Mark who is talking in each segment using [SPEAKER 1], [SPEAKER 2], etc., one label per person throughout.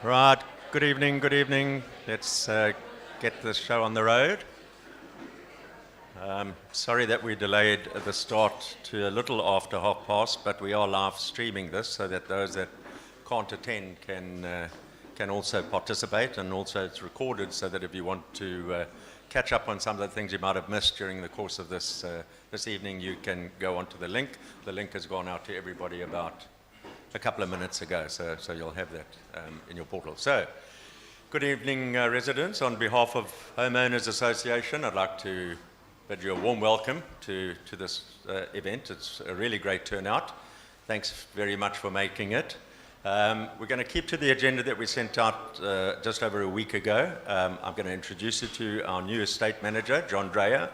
[SPEAKER 1] Right, good evening, good evening. Let's get this show on the road. Sorry that we delayed the start to a little after past, but we are live streaming this so that those that can't attend can also participate, and also it's recorded so that if you want to catch up on some of the things you might have missed during the course of this evening, you can go onto the link. The link has gone out to everybody about a couple of minutes ago, so you'll have that in your portal. So, good evening, residents. On behalf of Homeowners Association, I'd like to bid you a warm welcome to this event. It's a really great turnout. Thanks very much for making it. We're going to keep to the agenda that we sent out just over a week ago. I'm going to introduce you to our new estate manager, John Dreyer.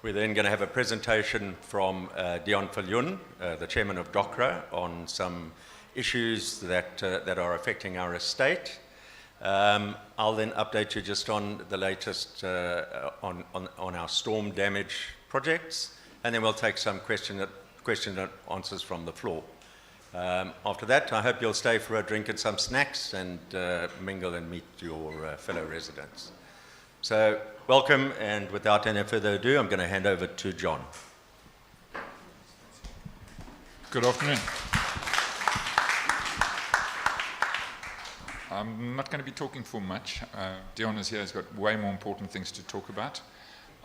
[SPEAKER 1] We're then going to have a presentation from Dion Viljoen, the chairman of DOCRA, on some issues that are affecting our estate. I'll then update you just on the latest on our storm damage projects, and then we'll take some question and answers from the floor. After that, I hope you'll stay for a drink and some snacks and mingle and meet your fellow residents. So, welcome, and without any further ado, I'm going to hand over to John.
[SPEAKER 2] Good afternoon. I'm not going to be talking for much. Dion is here, has got way more important things to talk about.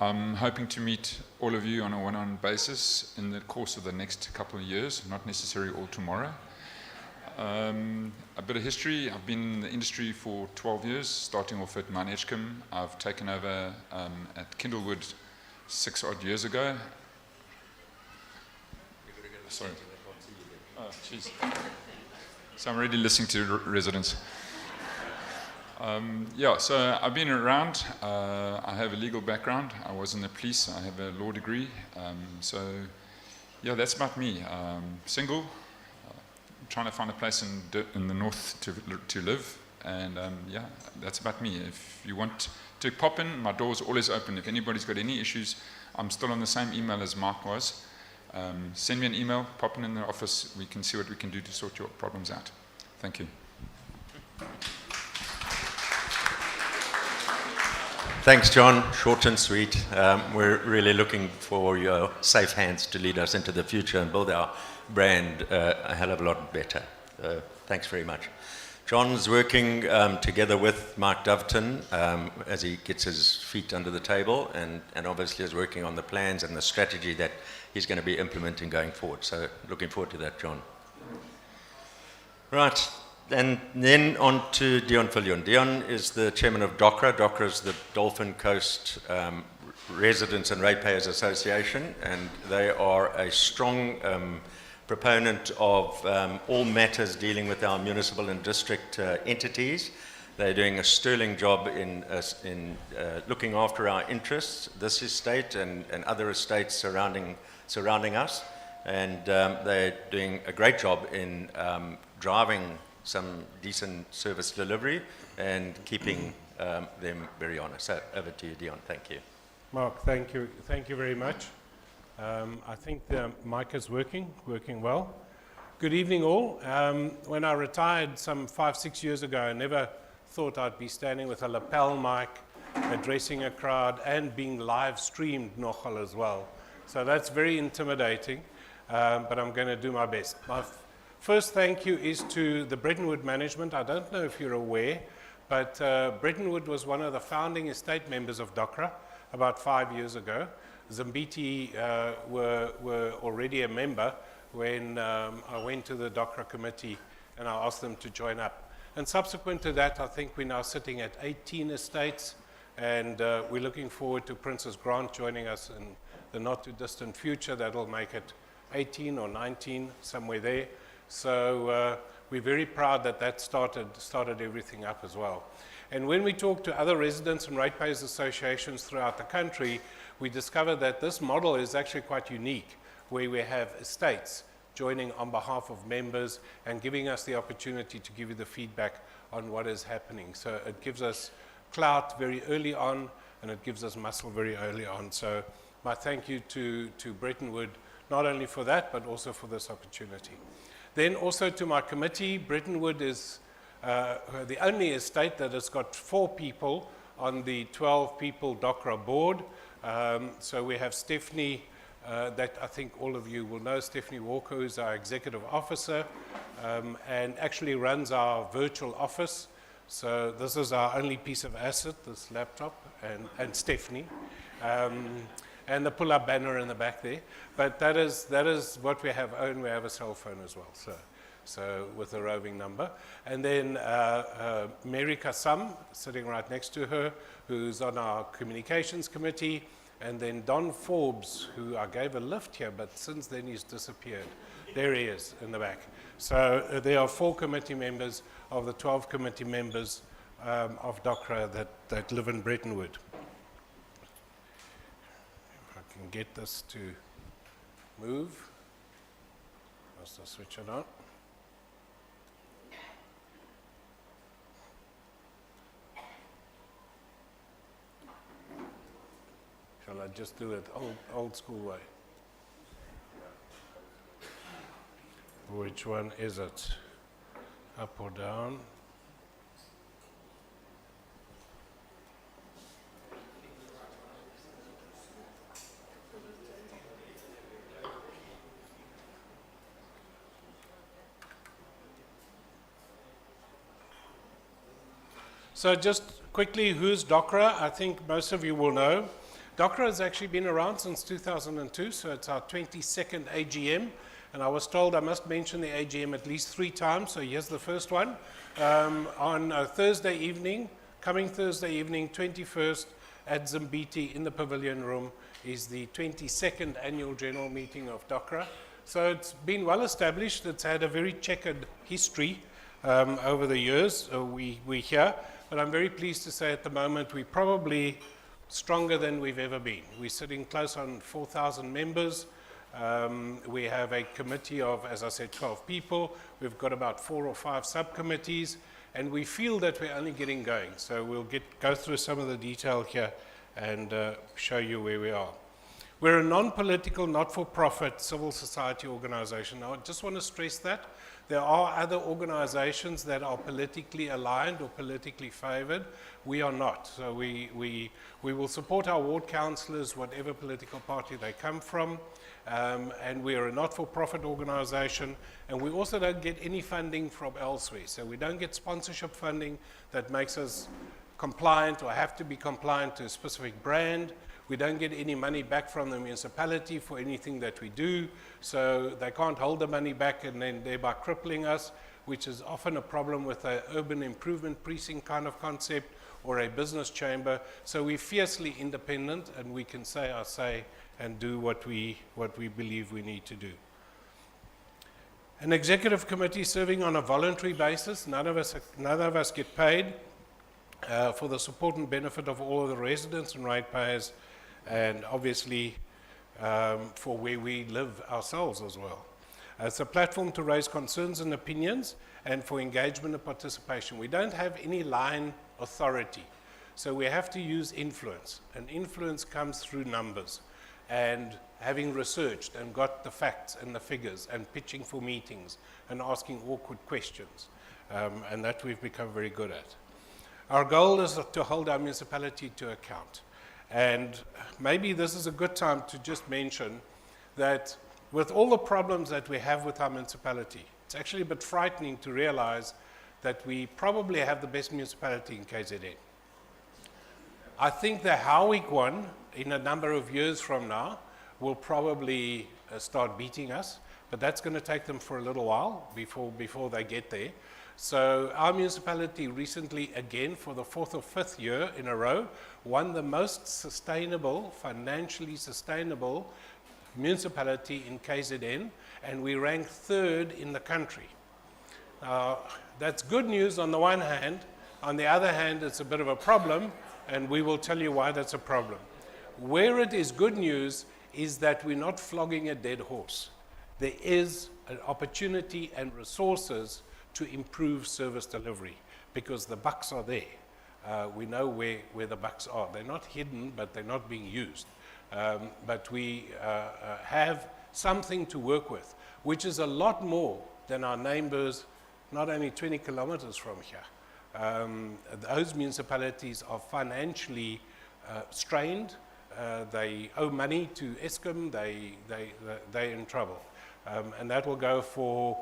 [SPEAKER 2] I'm hoping to meet all of you on a one-on-one basis in the course of the next couple of years, not necessarily all tomorrow. A bit of history. I've been in the industry for 12 years, starting off at Mount Edgecombe. I've taken over at Kindlewood 6 odd years ago. Sorry. Oh, jeez. So I'm already listening to residents. So I've been around. I have a legal background. I was in the police. I have a law degree. That's about me. Single. Trying to find a place in the north to live, and that's about me. If you want to pop in, my door's always open. If anybody's got any issues, I'm still on the same email as Mark was. Send me an email, pop in the office, we can see what we can do to sort your problems out. Thank you.
[SPEAKER 1] Thanks, John. Short and sweet. We're really looking for your safe hands to lead us into the future and build our brand a hell of a lot better. Thanks very much. John's working together with Mark Doveton as he gets his feet under the table, and obviously is working on the plans and the strategy that he's going to be implementing going forward. So looking forward to that, John. Right, and then on to Dion Viljoen. Dion is the chairman of DOCRA. DOCRA is the Dolphin Coast Residents and Ratepayers Association, and they are a strong proponent of all matters dealing with our municipal and district entities. They're doing a sterling job in looking after our interests, this estate and other estates surrounding us, and they're doing a great job in driving some decent service delivery and keeping them very honest. So over to you, Dion. Thank you.
[SPEAKER 3] Mark, thank you very much. I think the mic is working well. Good evening all. When I retired some 5-6 years ago, I never thought I'd be standing with a lapel mic, addressing a crowd, and being live streamed nogal as well. So that's very intimidating, but I'm going to do my best. My first thank you is to the Brettenwood management. I don't know if you're aware, but Brettenwood was one of the founding estate members of DOCRA about 5 years ago. Zambiti were already a member when I went to the DOCRA committee and I asked them to join up. And subsequent to that, I think we're now sitting at 18 estates, and we're looking forward to Princess Grant joining us in the not too distant future. That'll make it 18 or 19, somewhere there. So we're very proud that started everything up as well. And when we talk to other residents and ratepayers associations throughout the country, we discover that this model is actually quite unique, where we have estates joining on behalf of members and giving us the opportunity to give you the feedback on what is happening. So it gives us clout very early on, and it gives us muscle very early on. So my thank you to Brettenwood, not only for that, but also for this opportunity. Then also to my committee, Brettenwood is the only estate that has got 4 people on the 12-people DOCRA board. So we have Stephanie, that I think all of you will know, Stephanie Walker, who's our executive officer, and actually runs our virtual office. So this is our only piece of asset, this laptop, and Stephanie. And the pull-up banner in the back there. But that is what we have owned. We have a cell phone as well, so with a roving number. And then Mary Kassam, sitting right next to her, who's on our communications committee. And then Don Forbes, who I gave a lift here, but since then he's disappeared. There he is in the back. So there are 4 committee members of the 12 committee members of DOCRA that live in Brettenwood. If I can get this to move. Must I switch it on? Shall I just do it old school way? Which one is it? Up or down? So just quickly, who's DOCRA? I think most of you will know. DOCRA has actually been around since 2002, so it's our 22nd AGM. And I was told I must mention the AGM at least 3 times, so here's the first one. On a Thursday evening, coming Thursday evening, 21st, at Zimbiti in the Pavilion Room, is the 22nd Annual General Meeting of DOCRA. So it's been well established. It's had a very checkered history over the years. We're here, but I'm very pleased to say at the moment we're probably stronger than we've ever been. We're sitting close on 4,000 members. We have a committee of, as I said, 12 people. We've got about 4 or 5 subcommittees, and we feel that we're only getting going. So we'll go through some of the detail here and show you where we are. We're a non-political, not-for-profit civil society organization. Now, I just want to stress that. There are other organizations that are politically aligned or politically favored. We are not. So we will support our ward councillors, whatever political party they come from. And we are a not-for-profit organization. And we also don't get any funding from elsewhere. So we don't get sponsorship funding that makes us compliant or have to be compliant to a specific brand. We don't get any money back from the municipality for anything that we do, so they can't hold the money back and then thereby crippling us, which is often a problem with an urban improvement precinct kind of concept or a business chamber. So we're fiercely independent, and we can say our say and do what we believe we need to do. An executive committee serving on a voluntary basis. None of us get paid for the support and benefit of all of the residents and ratepayers, and obviously for where we live ourselves as well. It's a platform to raise concerns and opinions and for engagement and participation. We don't have any line authority, so we have to use influence, and influence comes through numbers and having researched and got the facts and the figures and pitching for meetings and asking awkward questions, and that we've become very good at. Our goal is to hold our municipality to account. And maybe this is a good time to just mention that with all the problems that we have with our municipality, it's actually a bit frightening to realize that we probably have the best municipality in KZN. I think the Howick one, in a number of years from now, will probably start beating us, but that's going to take them for a little while before they get there. So our municipality recently, again, for the 4th or 5th year in a row, won the most sustainable, financially sustainable municipality in KZN, and we ranked 3rd in the country. That's good news on the one hand. On the other hand, it's a bit of a problem, and we will tell you why that's a problem. Where it is good news is that we're not flogging a dead horse. There is an opportunity and resources to improve service delivery, because the bucks are there. We know where the bucks are. They're not hidden, but they're not being used. But we have something to work with, which is a lot more than our neighbors not only 20 kilometers from here. Those municipalities are financially strained. They owe money to Eskom. They're in trouble. And that will go for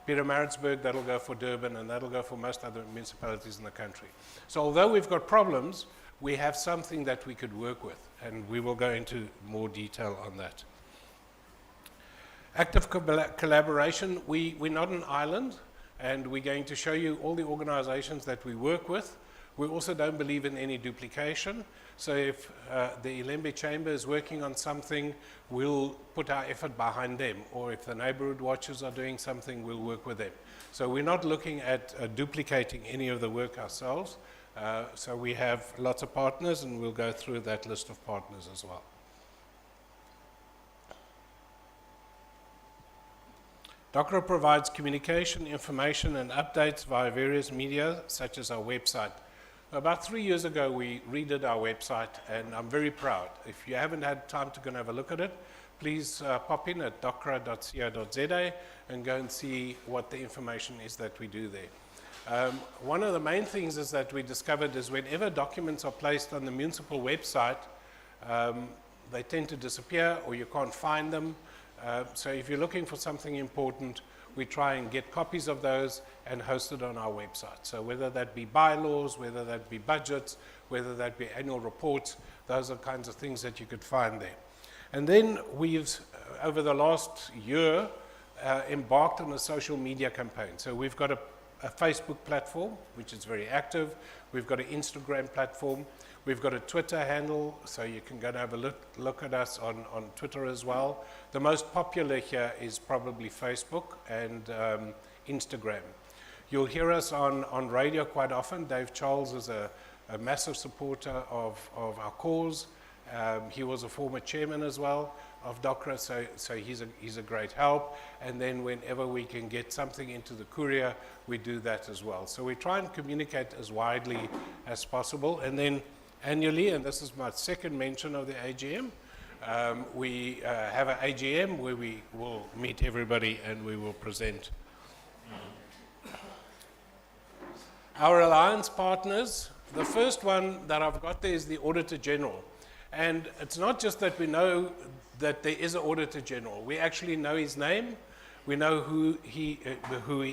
[SPEAKER 3] Pietermaritzburg, that'll go for Durban, and that'll go for most other municipalities in the country. So although we've got problems, we have something that we could work with, and we will go into more detail on that. Active collaboration, we're not an island, and we're going to show you all the organizations that we work with. We also don't believe in any duplication. So if the Ilembe Chamber is working on something, we'll put our effort behind them. Or if the neighborhood watchers are doing something, we'll work with them. So we're not looking at duplicating any of the work ourselves. So we have lots of partners, and we'll go through that list of partners as well. DOCRA provides communication, information, and updates via various media, such as our website. About 3 years ago, we redid our website, and I'm very proud. If you haven't had time to go and have a look at it, please pop in at docra.co.za and go and see what the information is that we do there. One of the main things is that we discovered is whenever documents are placed on the municipal website, they tend to disappear or you can't find them. So if you're looking for something important, we try and get copies of those and host it on our website. So whether that be bylaws, whether that be budgets, whether that be annual reports, those are kinds of things that you could find there. And then we've, over the last year, embarked on a social media campaign. So we've got a Facebook platform, which is very active. We've got an Instagram platform. We've got a Twitter handle, so you can go and have a look at us on Twitter as well. The most popular here is probably Facebook and Instagram. You'll hear us on radio quite often. Dave Charles is a massive supporter of our cause. He was a former chairman as well of DOCRA, so he's a great help. And then whenever we can get something into the courier, we do that as well. So we try and communicate as widely as possible. And then annually, and this is my second mention of the AGM, we have an AGM where we will meet everybody and we will present. Our alliance partners, the first one that I've got there is the Auditor General. And it's not just that we know that there is an Auditor General. We actually know his name. We know who he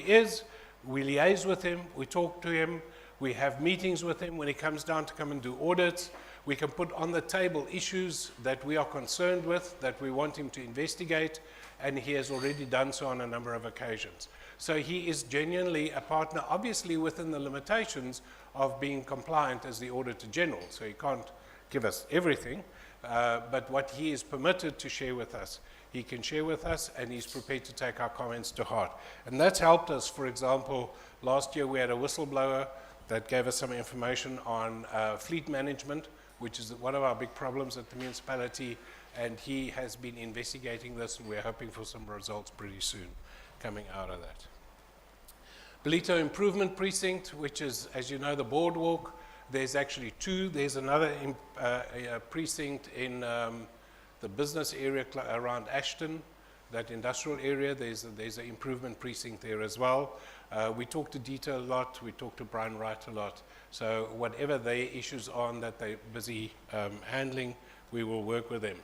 [SPEAKER 3] is. We liaise with him. We talk to him. We have meetings with him when he comes down to come and do audits. We can put on the table issues that we are concerned with, that we want him to investigate, and he has already done so on a number of occasions. So he is genuinely a partner, obviously within the limitations of being compliant as the Auditor General. So he can't give us everything, but what he is permitted to share with us, he can share with us, and he's prepared to take our comments to heart. And that's helped us. For example, last year we had a whistleblower that gave us some information on fleet management, which is one of our big problems at the municipality, and he has been investigating this, and we're hoping for some results pretty soon coming out of that. Belito Improvement Precinct, which is, as you know, the boardwalk. There's actually two. There's another precinct in the business area around Ashton, that industrial area. There's an improvement precinct there as well. We talk to Dieter a lot. We talk to Brian Wright a lot. So whatever their issues are that they're busy handling, we will work with them.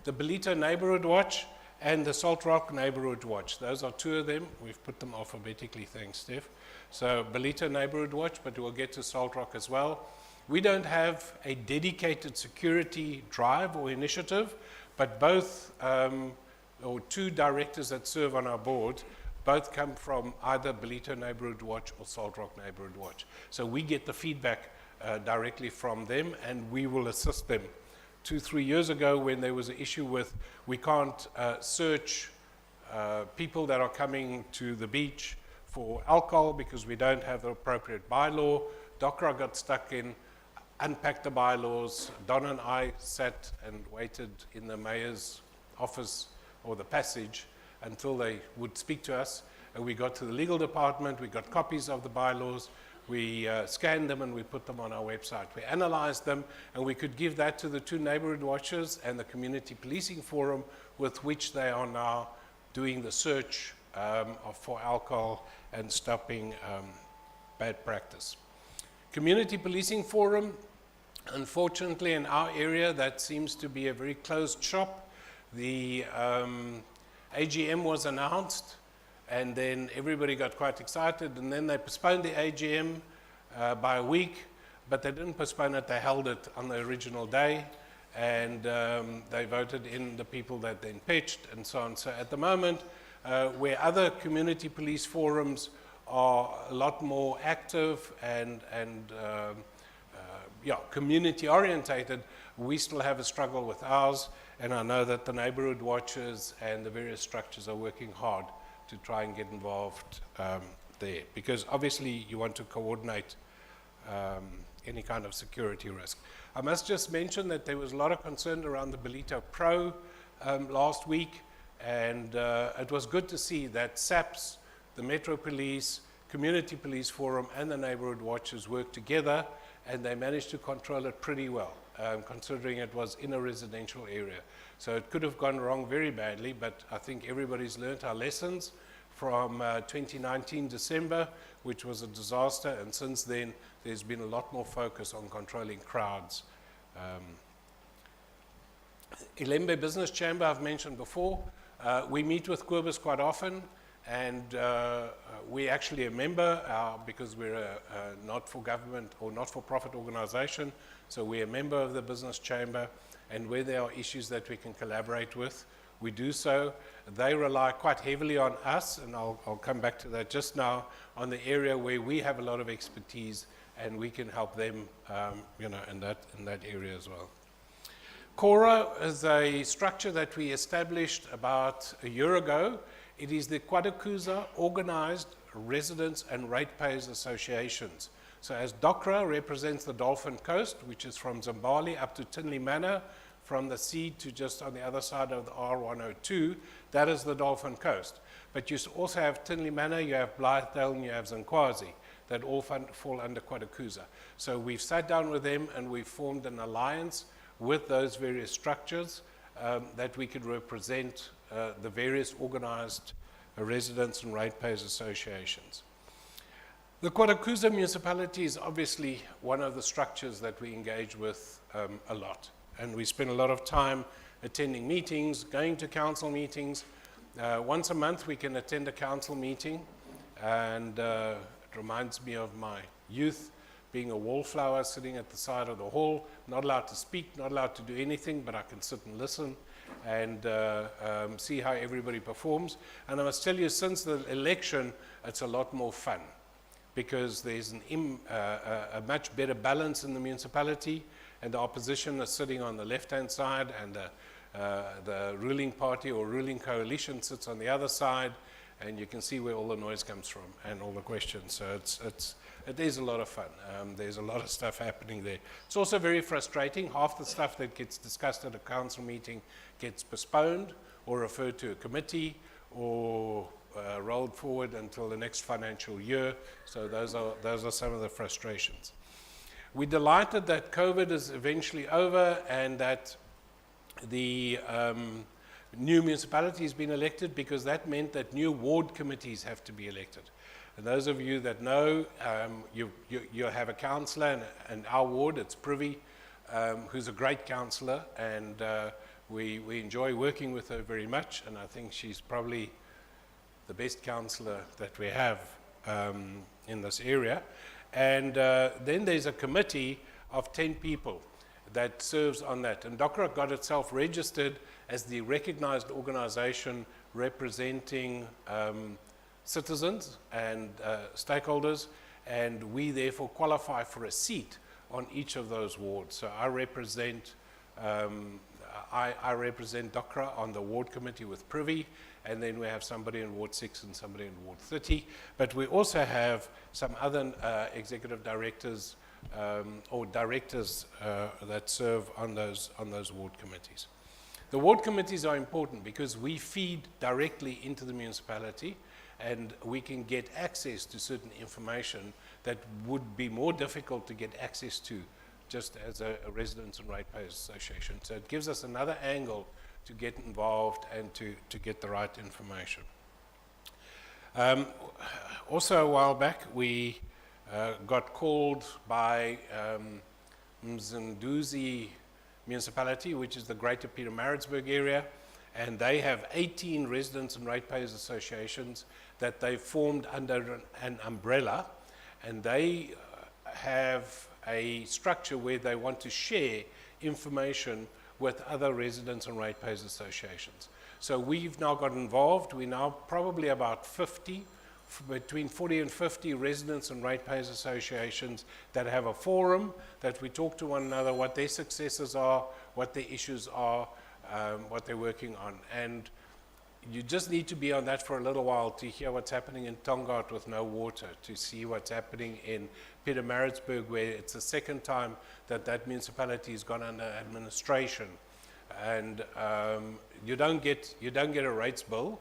[SPEAKER 3] The Belito Neighborhood Watch and the Salt Rock Neighborhood Watch. Those are two of them. We've put them alphabetically, thanks, Steph. So Belito Neighborhood Watch, but we'll get to Salt Rock as well. We don't have a dedicated security drive or initiative, but both, or two directors that serve on our board, both come from either Belito Neighborhood Watch or Salt Rock Neighborhood Watch. So we get the feedback directly from them, and we will assist them. 2-3 years ago, when there was an issue with we can't search people that are coming to the beach for alcohol because we don't have the appropriate bylaw, DOCRA got stuck in, unpacked the bylaws. Don and I sat and waited in the mayor's office or the passage until they would speak to us. And we got to the legal department, we got copies of the bylaws, we scanned them and we put them on our website. We analyzed them and we could give that to the two neighborhood watchers and the community policing forum with which they are now doing the search for alcohol and stopping bad practice. Community Policing Forum, unfortunately in our area that seems to be a very closed shop. The AGM was announced and then everybody got quite excited, and then they postponed the AGM by a week, but they didn't postpone it, they held it on the original day, and they voted in the people that then pitched and so on. So at the moment, where other community police forums are a lot more active and community orientated, we still have a struggle with ours, and I know that the neighborhood watches and the various structures are working hard to try and get involved there, because obviously you want to coordinate any kind of security risk. I must just mention that there was a lot of concern around the Belito Pro last week, and it was good to see that SAPS, the Metro Police, Community Police Forum, and the Neighborhood Watches worked together, and they managed to control it pretty well, considering it was in a residential area. So it could have gone wrong very badly, but I think everybody's learnt our lessons from 2019 December, which was a disaster, and since then there's been a lot more focus on controlling crowds. Ilembe Business Chamber, I've mentioned before. We meet with Quibus quite often, and we're actually a member because we're a not-for-government or not-for-profit organization, so we're a member of the Business Chamber, and where there are issues that we can collaborate with, we do so. They rely quite heavily on us, and I'll come back to that just now, on the area where we have a lot of expertise, and we can help them in that area as well. CORA is a structure that we established about a year ago. It is the Kulakaza Organized Residents and Ratepayers Associations. So as DOCRA represents the Dolphin Coast, which is from Zimbabwe up to Tinley Manor, from the sea to just on the other side of the R102, that is the Dolphin Coast. But you also have Tinley Manor, you have Blythedale, and you have Zinkwazi, that all fall under Kulakaza. So we've sat down with them and we've formed an alliance with those various structures that we could represent the various organized residents and ratepayers associations. The Kulakaza municipality is obviously one of the structures that we engage with a lot. And we spend a lot of time attending meetings, going to council meetings. Once a month we can attend a council meeting, and it reminds me of my youth, being a wallflower sitting at the side of the hall, not allowed to speak, not allowed to do anything, but I can sit and listen and see how everybody performs. And I must tell you, since the election, it's a lot more fun, because there's a much better balance in the municipality, and the opposition is sitting on the left-hand side, and the ruling party or ruling coalition sits on the other side, and you can see where all the noise comes from and all the questions. So it is a lot of fun. There's a lot of stuff happening there. It's also very frustrating. Half the stuff that gets discussed at a council meeting gets postponed or referred to a committee or rolled forward until the next financial year. So those are some of the frustrations. We're delighted that COVID is eventually over and that the new municipality has been elected, because that meant that new ward committees have to be elected. And those of you that know, you have a councillor in our ward, it's Privy, who's a great councillor, and we enjoy working with her very much, and I think she's probably the best councillor that we have in this area. And then there's a committee of 10 people that serves on that. And DOCRA got itself registered as the recognized organization representing citizens and stakeholders, and we therefore qualify for a seat on each of those wards. So I represent DOCRA on the ward committee with Privy, and then we have somebody in Ward 6 and somebody in Ward 30. But we also have some other executive directors or directors that serve on those ward committees. The ward committees are important because we feed directly into the municipality, and we can get access to certain information that would be more difficult to get access to just as a Residents and Ratepayers Association. So it gives us another angle to get involved and to get the right information. Also, a while back, we got called by Mzinduzi Municipality, which is the Greater Pietermaritzburg area, and they have 18 residents and ratepayers associations that they formed under an umbrella, and they have a structure where they want to share information with other residents and ratepayers associations. So we've now got involved. We're now probably about 50, between 40 and 50 residents and ratepayers associations that have a forum that we talk to one another, what their successes are, what their issues are, what they're working on. And you just need to be on that for a little while to hear what's happening in Tongaat with no water, to see what's happening in Pietermaritzburg, where it's the second time that that municipality has gone under administration. And you don't get a rates bill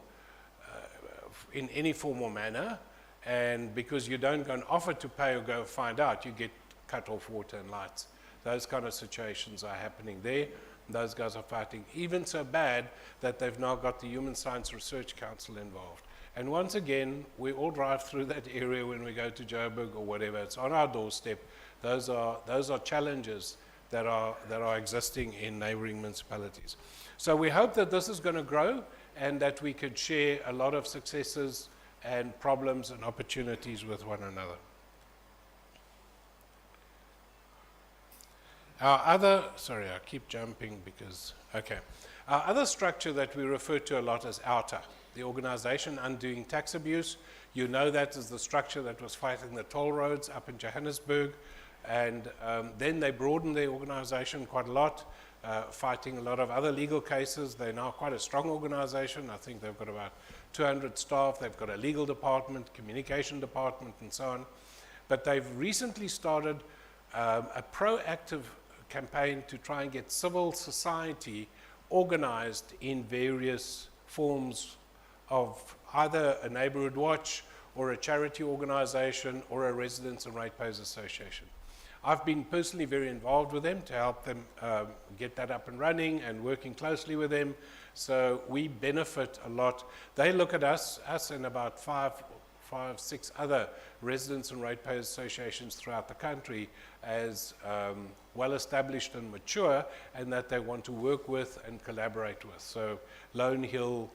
[SPEAKER 3] in any formal manner, and because you don't go and offer to pay or go find out, you get cut off water and lights. Those kind of situations are happening there. Those guys are fighting, even so bad that they've now got the Human Science Research Council involved. And once again, we all drive through that area when we go to Joburg or whatever. It's on our doorstep. Those are challenges that are existing in neighboring municipalities. So we hope that this is going to grow and that we could share a lot of successes and problems and opportunities with one another. Our other, sorry, I keep jumping because, okay. Our other structure that we refer to a lot is OUTA, the Organisation Undoing Tax Abuse. You know that is the structure that was fighting the toll roads up in Johannesburg. And then they broadened their organisation quite a lot, fighting a lot of other legal cases. They're now quite a strong organisation. I think they've got about 200 staff. They've got a legal department, communication department, and so on. But they've recently started a proactive campaign to try and get civil society organized in various forms of either a neighborhood watch or a charity organization or a residents and ratepayers association. I've been personally very involved with them to help them get that up and running and working closely with them. So we benefit a lot. They look at us and about five, six other residents and ratepayers associations throughout the country as well established and mature, and that they want to work with and collaborate with. So Lone Hill,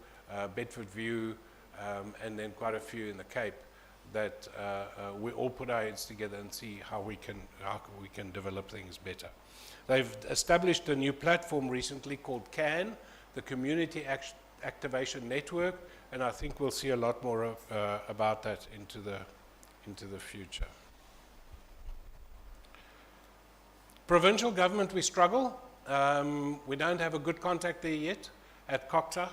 [SPEAKER 3] Bedford View, and then quite a few in the Cape, that we all put our heads together and see how we can develop things better. They've established a new platform recently called CAN, the Community Activation Network, and I think we'll see a lot more about that into the future. Provincial government, we struggle. We don't have a good contact there yet at COCTA.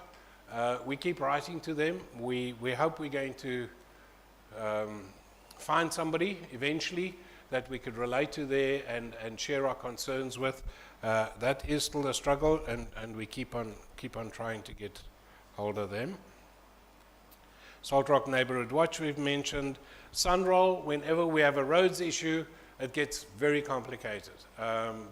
[SPEAKER 3] We keep writing to them. We hope we're going to find somebody eventually that we could relate to there and share our concerns with. That is still a struggle, and we keep on trying to get hold of them. Salt Rock Neighbourhood Watch we've mentioned. Sunroll, whenever we have a roads issue, it gets very complicated.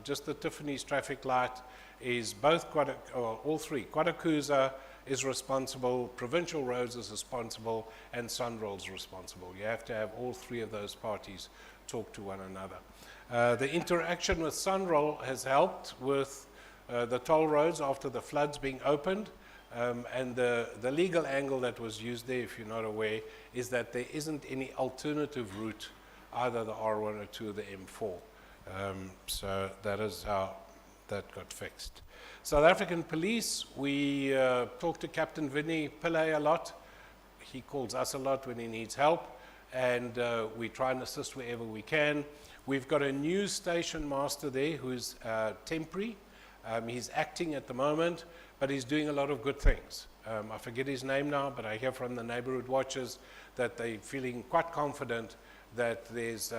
[SPEAKER 3] Just the Tiffany's traffic light is both all three. Kulakaza is responsible, Provincial Roads is responsible, and Sunroll's responsible. You have to have all three of those parties talk to one another. The interaction with Sunroll has helped with the toll roads after the floods being opened. And the legal angle that was used there, if you're not aware, is that there isn't any alternative route, either the R1 or 2 or the M4. So that is how that got fixed. South African Police, we talk to Captain Vinnie Pillay a lot. He calls us a lot when he needs help, and we try and assist wherever we can. We've got a new station master there who's temporary. He's acting at the moment, but he's doing a lot of good things. I forget his name now, but I hear from the neighborhood watchers that they're feeling quite confident that there's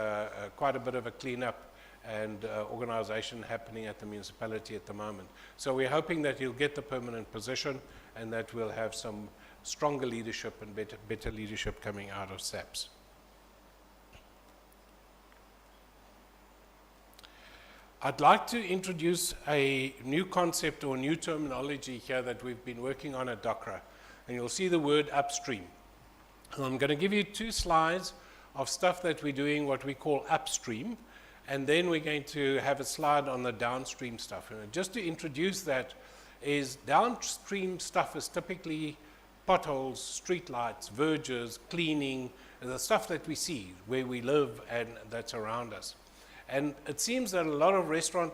[SPEAKER 3] quite a bit of a cleanup and organization happening at the municipality at the moment. So we're hoping that he'll get the permanent position and that we'll have some stronger leadership and better leadership coming out of SAPS. I'd like to introduce a new concept or new terminology here that we've been working on at DOCRA, and you'll see the word upstream. I'm going to give you 2 slides of stuff that we're doing, what we call upstream, and then we're going to have a slide on the downstream stuff. And just to introduce that, is downstream stuff is typically potholes, street lights, verges, cleaning, the stuff that we see where we live and that's around us. And it seems that a lot of restaurant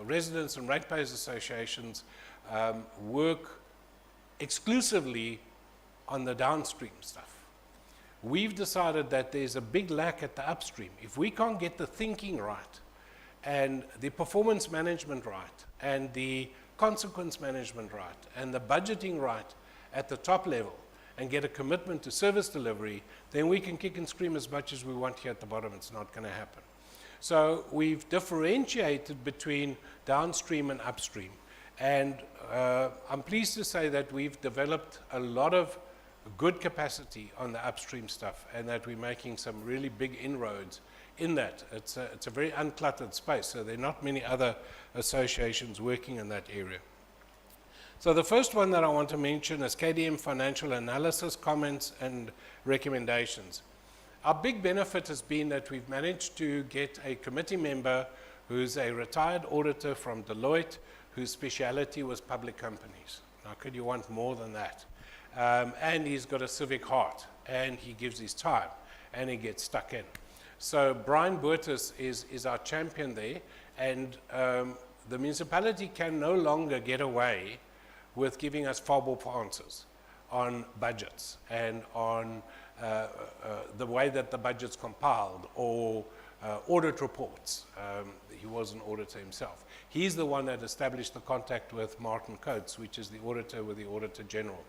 [SPEAKER 3] residents and ratepayers associations work exclusively on the downstream stuff. We've decided that there's a big lack at the upstream. If we can't get the thinking right and the performance management right and the consequence management right and the budgeting right at the top level and get a commitment to service delivery, then we can kick and scream as much as we want here at the bottom. It's not going to happen. So we've differentiated between downstream and upstream. And I'm pleased to say that we've developed a lot of good capacity on the upstream stuff and that we're making some really big inroads in that. It's a very uncluttered space, so there are not many other associations working in that area. So the first one that I want to mention is KDM Financial Analysis, Comments and Recommendations. Our big benefit has been that we've managed to get a committee member who's a retired auditor from Deloitte, whose speciality was public companies. Now, could you want more than that? And he's got a civic heart, and he gives his time, and he gets stuck in. So Brian Boertes is our champion there, and the municipality can no longer get away with giving us fob-off answers on budgets and on the way that the budget's compiled or audit reports. He was an auditor himself. He's the one that established the contact with Martin Coates, which is the auditor with the Auditor General.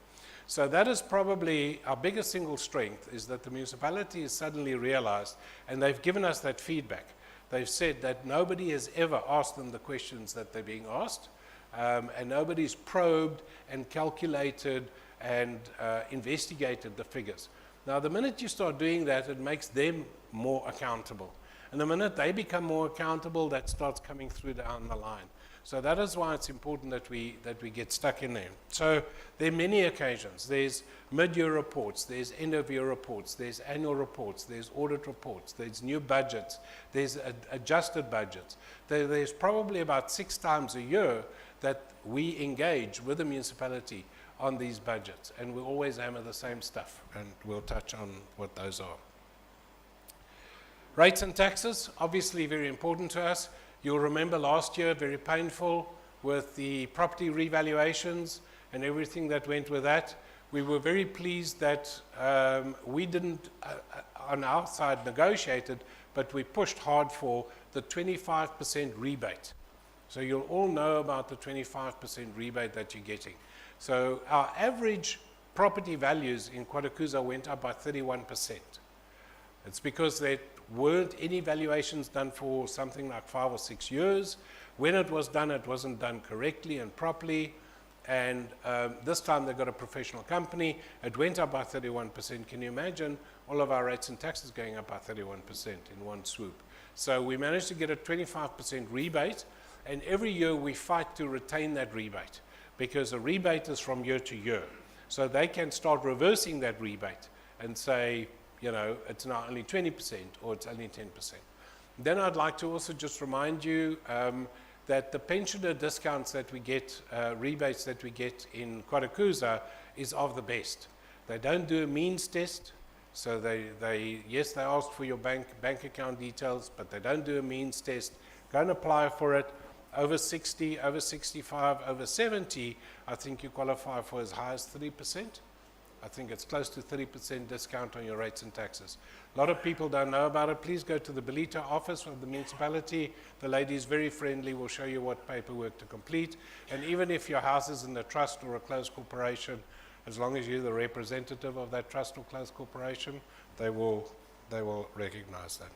[SPEAKER 3] So that is probably our biggest single strength, is that the municipality has suddenly realized, and they've given us that feedback. They've said that nobody has ever asked them the questions that they're being asked, and nobody's probed and calculated and investigated the figures. Now, the minute you start doing that, it makes them more accountable. And the minute they become more accountable, that starts coming through down the line. So that is why it's important that we get stuck in there. So there are many occasions. There's mid-year reports, there's end-of-year reports, there's annual reports, there's audit reports, there's new budgets, there's adjusted budgets. There's probably about 6 times a year that we engage with the municipality on these budgets, and we always hammer the same stuff, and we'll touch on what those are. Rates and taxes, obviously very important to us. You'll remember last year, very painful with the property revaluations and everything that went with that. We were very pleased that we didn't, on our side, negotiate it, but we pushed hard for the 25% rebate. So you'll all know about the 25% rebate that you're getting. So our average property values in Kulakaza went up by 31%. It's because there weren't any valuations done for something like 5 or 6 years. When it was done, it wasn't done correctly and properly. And this time they got a professional company. It went up by 31%. Can you imagine all of our rates and taxes going up by 31% in one swoop? So we managed to get a 25% rebate. And every year we fight to retain that rebate, because a rebate is from year to year. So they can start reversing that rebate and say, you know, it's now only 20% or it's only 10%. Then I'd like to also just remind you that the pensioner discounts that we get, rebates that we get in Kulakaza is of the best. They don't do a means test. So yes, they ask for your bank account details, but they don't do a means test. Go and apply for it. Over 60, over 65, over 70, I think you qualify for as high as 3%. I think it's close to 30% discount on your rates and taxes. A lot of people don't know about it. Please go to the Belita office of the municipality. The lady is very friendly, will show you what paperwork to complete. And even if your house is in a trust or a closed corporation, as long as you're the representative of that trust or closed corporation, they will recognize that.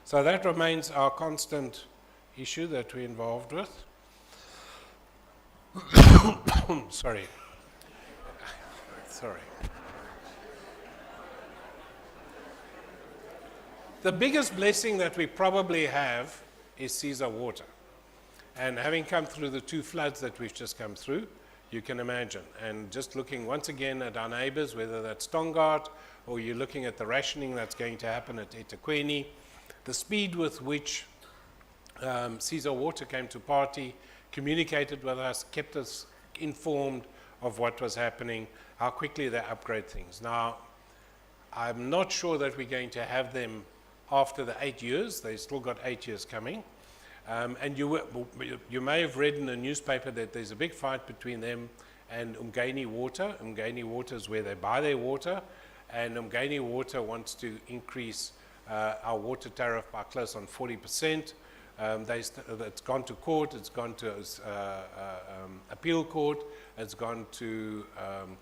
[SPEAKER 3] So that remains our constant issue that we're involved with. Sorry. The biggest blessing that we probably have is Caesar water. And having come through the 2 floods that we've just come through, you can imagine. And just looking once again at our neighbors, whether that's Tongard or you're looking at the rationing that's going to happen at eThekwini, the speed with which Caesar Water came to party, communicated with us, kept us informed of what was happening, how quickly they upgrade things. Now, I'm not sure that we're going to have them after the 8 years. They still got 8 years coming. And you may have read in the newspaper that there's a big fight between them and Umgeni Water. Umgeni Water is where they buy their water, and Umgeni Water wants to increase our water tariff by close on 40%. It's gone to court, it's gone to appeal court, it's gone to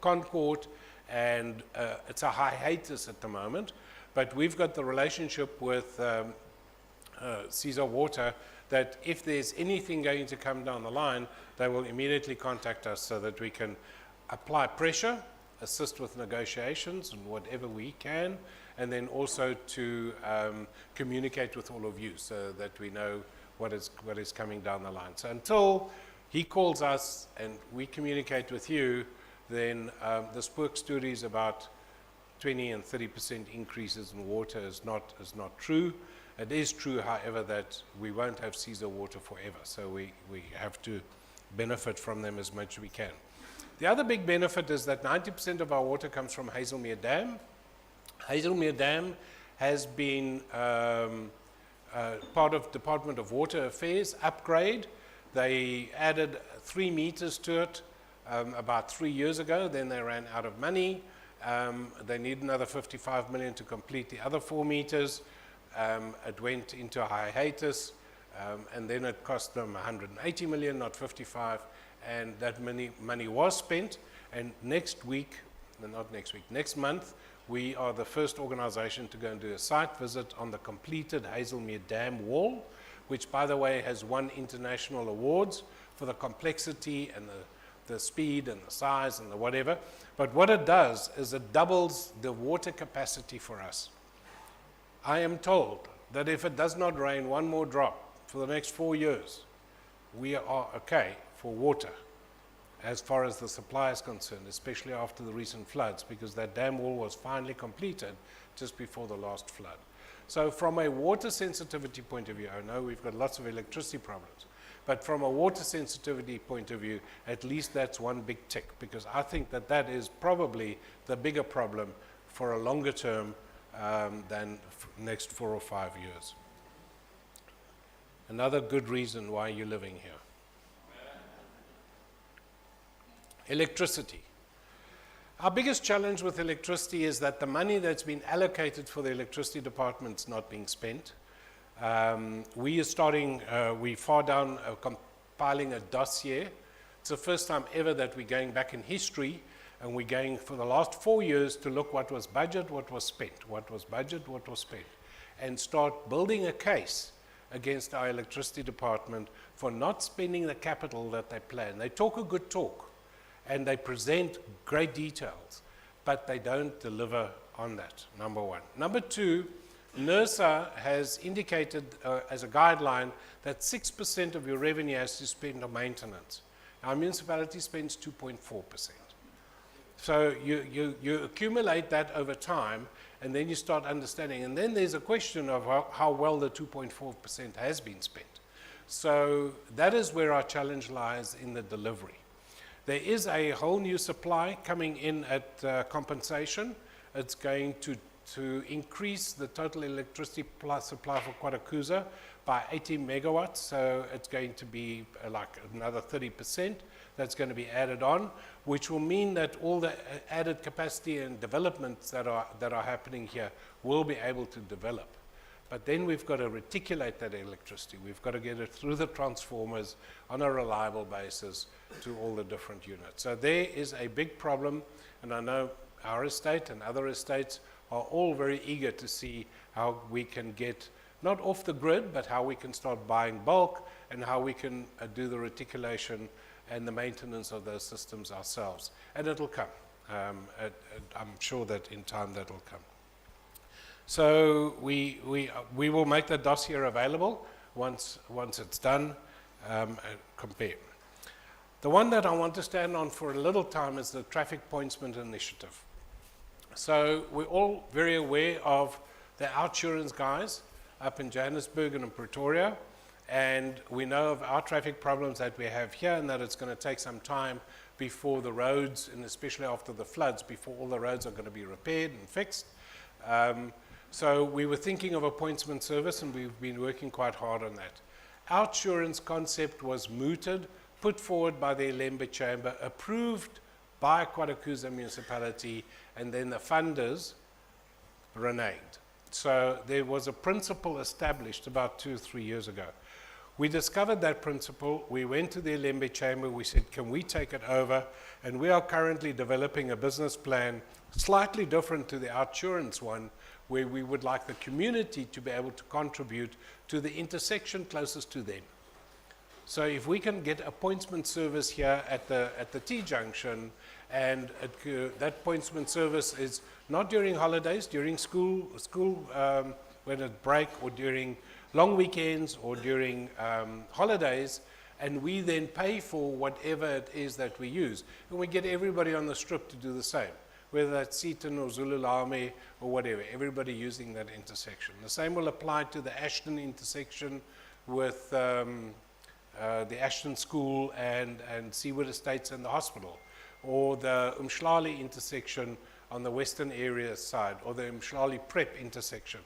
[SPEAKER 3] Concourt, and it's a hiatus at the moment. But we've got the relationship with Caesar Water that if there's anything going to come down the line, they will immediately contact us so that we can apply pressure, assist with negotiations and whatever we can, and then also to communicate with all of you so that we know what is coming down the line. So until he calls us and we communicate with you, then the spook stories about 20 and 30% increases in water is not true. It is true, however, that we won't have Caesar Water forever, so we have to benefit from them as much as we can. The other big benefit is that 90% of our water comes from Hazelmere Dam. Hazelmere Dam has been part of Department of Water Affairs upgrade. They added 3 meters to it about 3 years ago. Then they ran out of money. They need another 55 million to complete the other 4 meters. It went into a hiatus, and then it cost them 180 million, not 55, and that money was spent. And next month, we are the first organization to go and do a site visit on the completed Hazelmere Dam wall, which, by the way, has won international awards for the complexity and the speed and the size and the whatever. But what it does is it doubles the water capacity for us. I am told that if it does not rain one more drop for the next 4 years, we are okay for water as far as the supply is concerned, especially after the recent floods, because that dam wall was finally completed just before the last flood. So from a water sensitivity point of view, I know we've got lots of electricity problems, but from a water sensitivity point of view, at least that's one big tick, because I think that is probably the bigger problem for a longer term than next 4 or 5 years. Another good reason why you're living here. Electricity. Our biggest challenge with electricity is that the money that's been allocated for the electricity department is not being spent. We're far down compiling a dossier. It's the first time ever that we're going back in history, and we're going for the last 4 years to look what was budget, what was spent, what was budget, what was spent, and start building a case against our electricity department for not spending the capital that they plan. They talk a good talk, and they present great details, but they don't deliver on that, number one. Number two, NERSA has indicated as a guideline that 6% of your revenue has to spend on maintenance. Our municipality spends 2.4%. So you accumulate that over time, and then you start understanding. And then there's a question of how well the 2.4% has been spent. So that is where our challenge lies in the delivery. There is a whole new supply coming in at compensation. It's going to increase the total electricity supply for Kulakaza by 80 megawatts. So it's going to be like another 30% that's going to be added on, which will mean that all the added capacity and developments that are happening here will be able to develop. But then we've got to reticulate that electricity. We've got to get it through the transformers on a reliable basis to all the different units. So there is a big problem, and I know our estate and other estates are all very eager to see how we can get, not off the grid, but how we can start buying bulk and how we can do the reticulation and the maintenance of those systems ourselves. And it'll come. I'm sure that in time that will come. So we will make the dossier available once it's done. Compare. The one that I want to stand on for a little time is the Traffic Pointsman Initiative. So we're all very aware of the Outsurance guys up in Johannesburg and in Pretoria, and we know of our traffic problems that we have here, and that it's going to take some time before the roads, and especially after the floods, before all the roads are going to be repaired and fixed. So we were thinking of a Pointsman service, and we've been working quite hard on that. Outsurance concept was mooted, put forward by the Brettenwood Chamber, approved by Kulakaza municipality, and then the funders reneged. So there was a principle established about 2 or 3 years ago. We discovered that principle. We went to the Brettenwood Chamber. We said, can we take it over? And we are currently developing a business plan slightly different to the Outsurance one, where we would like the community to be able to contribute to the intersection closest to them. So if we can get a Pointsman service here at the T-junction, and that Pointsman service is not during holidays, during school when it break, or during long weekends, or during holidays, and we then pay for whatever it is that we use. And we get everybody on the strip to do the same, whether that's Seaton or Zululame or whatever, everybody using that intersection. The same will apply to the Ashton intersection with the Ashton School and Seawood Estates and the hospital, or the Umhlali intersection on the western area side, or the Umhlali Prep intersection.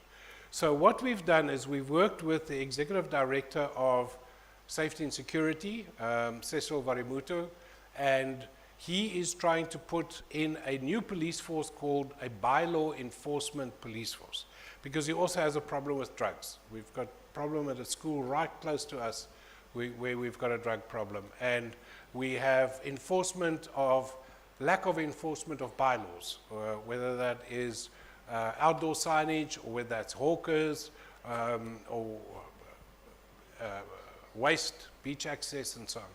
[SPEAKER 3] So what we've done is we've worked with the Executive Director of Safety and Security, Cecil Varimuto, and he is trying to put in a new police force called a bylaw enforcement police force, because he also has a problem with drugs. We've got a problem at a school right close to us where we've got a drug problem, and we have lack of enforcement of bylaws, whether that is outdoor signage, or whether that's hawkers, or waste, beach access, and so on.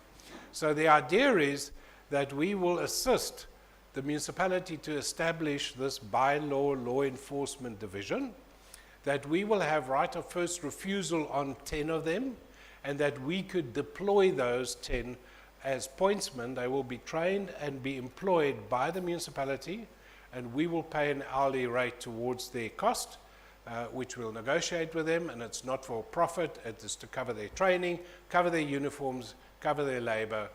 [SPEAKER 3] So the idea is that we will assist the municipality to establish this bylaw law enforcement division, that we will have right of first refusal on 10 of them, and that we could deploy those 10 as pointsmen. They will be trained and be employed by the municipality, and we will pay an hourly rate towards their cost, which we'll negotiate with them, and it's not for profit. It is to cover their training, cover their uniforms, cover their labor.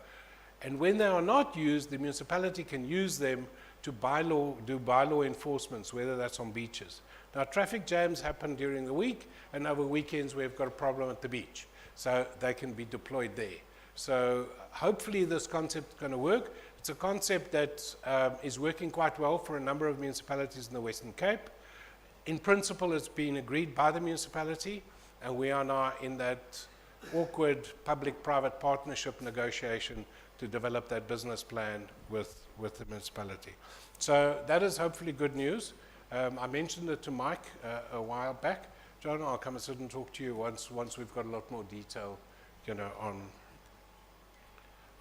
[SPEAKER 3] And when they are not used, the municipality can use them to do bylaw enforcements, whether that's on beaches. Now, traffic jams happen during the week, and over weekends we've got a problem at the beach. So they can be deployed there. So hopefully this concept is going to work. It's a concept that is working quite well for a number of municipalities in the Western Cape. In principle, it's been agreed by the municipality, and we are now in that awkward public-private partnership negotiation to develop that business plan with the municipality. So that is hopefully good news. I mentioned it to Mike a while back. John, I'll come and sit and talk to you once we've got a lot more detail,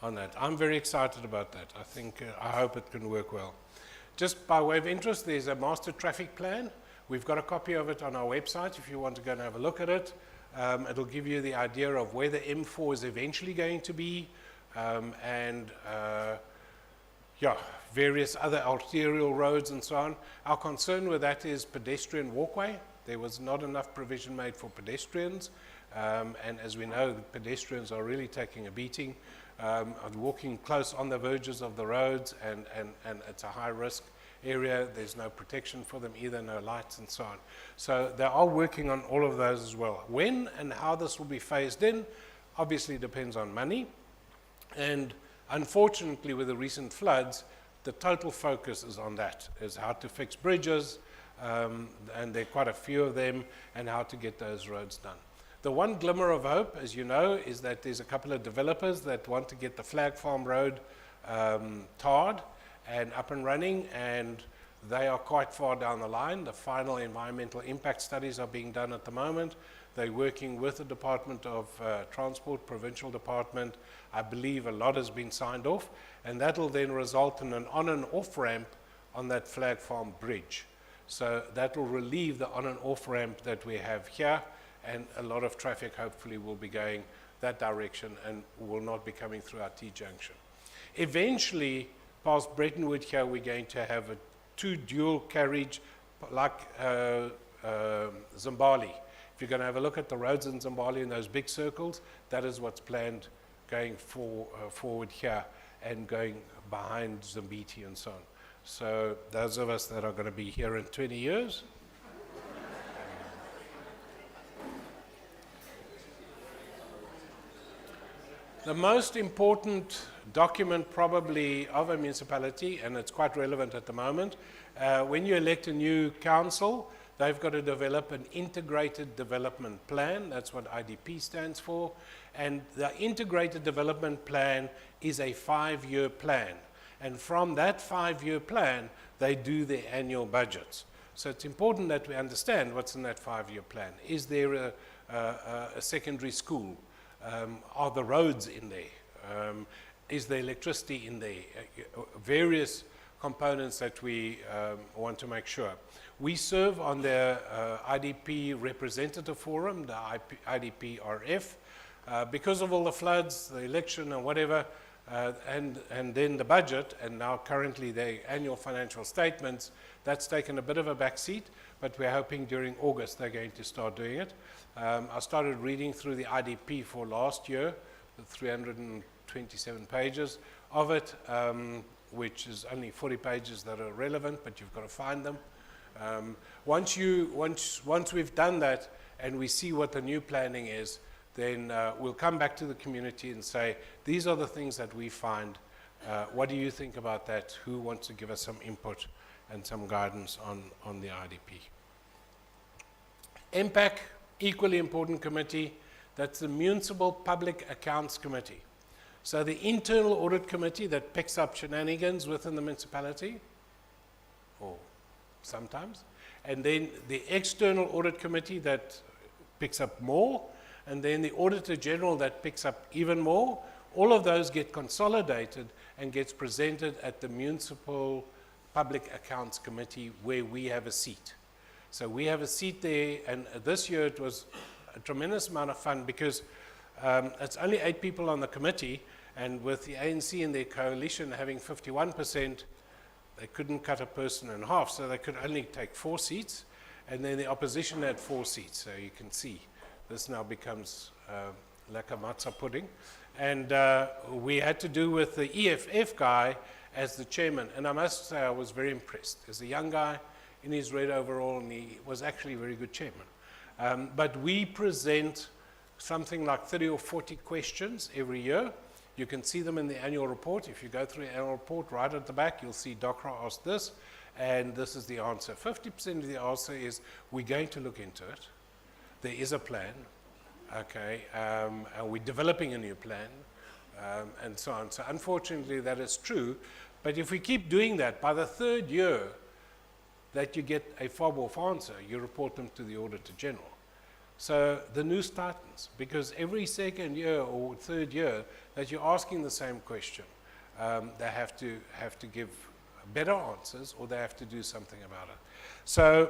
[SPEAKER 3] on that. I'm very excited about that. I hope it can work well. Just by way of interest, there's a master traffic plan. We've got a copy of it on our website if you want to go and have a look at it. It'll give you the idea of where the M4 is eventually going to be, various other arterial roads and so on. Our concern with that is pedestrian walkway. There was not enough provision made for pedestrians, and as we know, the pedestrians are really taking a beating, walking close on the verges of the roads, and it's a high-risk area. There's no protection for them either, no lights and so on. So they are working on all of those as well. When and how this will be phased in obviously depends on money, and unfortunately with the recent floods, the total focus is on that, is how to fix bridges, and there are quite a few of them, and how to get those roads done. The one glimmer of hope, as you know, is that there's a couple of developers that want to get the Flag Farm Road tarred and up and running, and they are quite far down the line. The final environmental impact studies are being done at the moment. They're working with the Department of Transport, Provincial Department. I believe a lot has been signed off, and that will then result in an on and off ramp on that Flag Farm Bridge. So that will relieve the on and off ramp that we have here, and a lot of traffic hopefully will be going that direction and will not be coming through our T-junction. Eventually, past Brettenwood here, we're going to have a 2 dual carriage like Zimbabwe. If you're going to have a look at the roads in Zimbabwe in those big circles, that is what's planned going forward here and going behind Zimbiti and so on. So those of us that are going to be here in 20 years, the most important document probably of a municipality, and it's quite relevant at the moment, when you elect a new council, they've got to develop an integrated development plan. That's what IDP stands for. And the integrated development plan is a 5-year plan. And from that 5-year plan, they do their annual budgets. So it's important that we understand what's in that 5-year plan. Is there a secondary school? Are the roads in there? Is there electricity in there? Various components that we want to make sure. We serve on the IDP Representative Forum, the IDPRF, because of all the floods, the election and whatever, and then the budget, and now currently the annual financial statements, that's taken a bit of a backseat, but we're hoping during August they're going to start doing it. I started reading through the IDP for last year, the 327 pages of it, which is only 40 pages that are relevant, but you've got to find them. Once we've done that and we see what the new planning is, then we'll come back to the community and say, these are the things that we find. What do you think about that? Who wants to give us some input and some guidance on the IDP? MPAC, equally important committee. That's the Municipal Public Accounts Committee. So the internal audit committee that picks up shenanigans within the municipality, or sometimes, and then the external audit committee that picks up more, and then the Auditor General that picks up even more. All of those get consolidated and gets presented at the Municipal Public Accounts Committee where we have a seat. So we have a seat there, and this year it was a tremendous amount of fun because it's only 8 people on the committee, and with the ANC and their coalition having 51%, they couldn't cut a person in half, so they could only take 4 seats, and then the opposition had 4 seats, so you can see this now becomes like a matzo pudding. And we had to do with the EFF guy as the chairman, and I must say I was very impressed. As a young guy in his red overall, and he was actually a very good chairman. But we present something like 30 or 40 questions every year. You can see them in the annual report. If you go through the annual report, right at the back, you'll see DOCRA asked this, and this is the answer. 50% of the answer is, we're going to look into it. There is a plan, okay, and we're developing a new plan, and so on. So unfortunately, that is true. But if we keep doing that, by the 3rd year that you get a fob-off answer, you report them to the Auditor General. So the noose tightens, because every 2nd year or 3rd year that you're asking the same question, they have to give better answers, or they have to do something about it. So